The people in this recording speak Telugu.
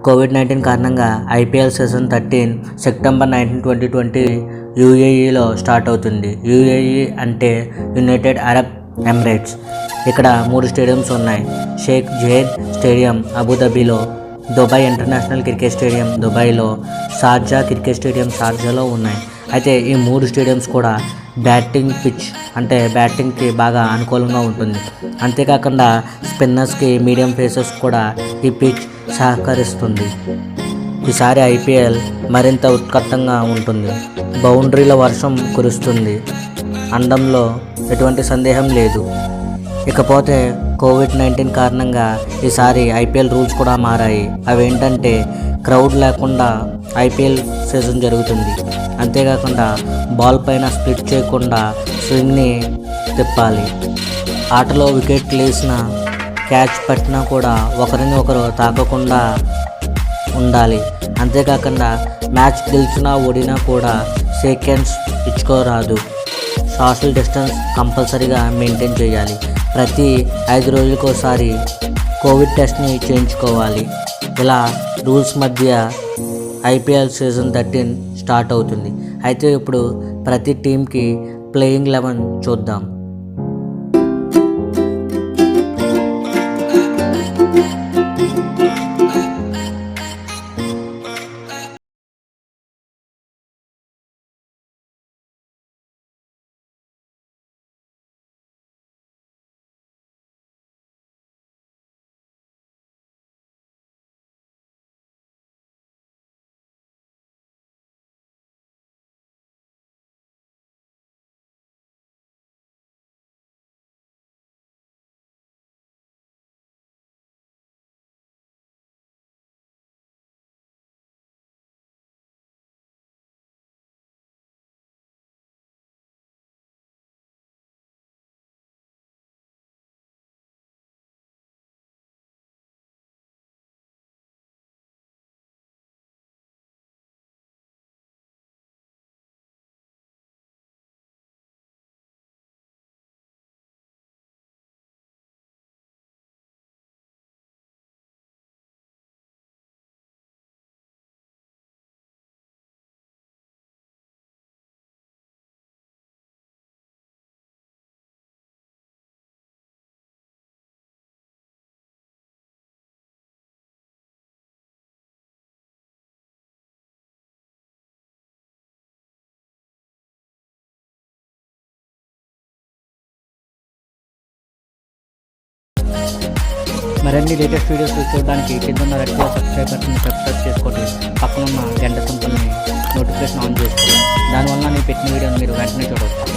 కోవిడ్-19 కారణంగా ఐపీఎల్ సీజన్ 13 సెప్టెంబర్ 19, 2020 యూఏఈలో స్టార్ట్ అవుతుంది. యూఏఈ అంటే యునైటెడ్ అరబ్ ఎమిరేట్స్. ఇక్కడ 3 స్టేడియంస్ ఉన్నాయి. షేక్ జయేద్ స్టేడియం అబుదాబిలో, దుబాయ్ ఇంటర్నేషనల్ క్రికెట్ స్టేడియం దుబాయ్లో, షార్జా క్రికెట్ స్టేడియం షార్జాలో ఉన్నాయి. అయితే ఈ 3 స్టేడియంస్ కూడా బ్యాటింగ్ పిచ్ అంటే బ్యాటింగ్కి బాగా అనుకూలంగా ఉంటుంది. అంతేకాకుండా స్పిన్నర్స్కి, మీడియం పేసర్స్ కూడా ఈ పిచ్ సహకరిస్తుంది. ఈసారి ఐపీఎల్ మరింత ఉత్కంఠంగా ఉంటుంది. బౌండరీల వర్షం కురుస్తుంది అనడంలో ఎటువంటి సందేహం లేదు. ఇకపోతే కోవిడ్-19 కారణంగా ఈసారి ఐపీఎల్ రూల్స్ కూడా మారాయి. అవేంటంటే క్రౌడ్ లేకుండా ఐపీఎల్ సీజన్ జరుగుతుంది. అంతేకాకుండా బాల్ పైన స్ప్లిట్ చేయకుండా స్వింగ్ని తిప్పాలి. ఆటలో వికెట్ లేసిన, క్యాచ్ పట్టినా కూడా ఒకరిని ఒకరు తాకకుండా ఉండాలి. అంతేకాకుండా మ్యాచ్ గెలిచినా ఓడినా కూడా షేక్ హ్యాండ్స్ ఇచ్చుకోరాదు. సోషల్ డిస్టెన్స్ కంపల్సరీగా మెయింటైన్ చేయాలి. ప్రతి 5 రోజులకోసారి కోవిడ్ టెస్ట్ని చేయించుకోవాలి. ఇలా రూల్స్ మధ్య ఐపీఎల్ సీజన్ 13 స్టార్ట్ అవుతుంది. అయితే ఇప్పుడు ప్రతి టీంకి ప్లేయింగ్ 11 చూద్దాం. మరిన్ని లేటెస్ట్ వీడియోస్ చూడడానికి కింద ఉన్న రెడ్ కలర్ సబ్స్క్రైబ్ బటన్ని సబ్స్క్రైబ్ చేసుకోండి. పక్కనున్న గంట సింబల్ని నోటిఫికేషన్ ఆన్ చేసుకోండి. దానివల్ల నేను పెట్టిన వీడియోని మీరు వెంటనే చూడవచ్చు.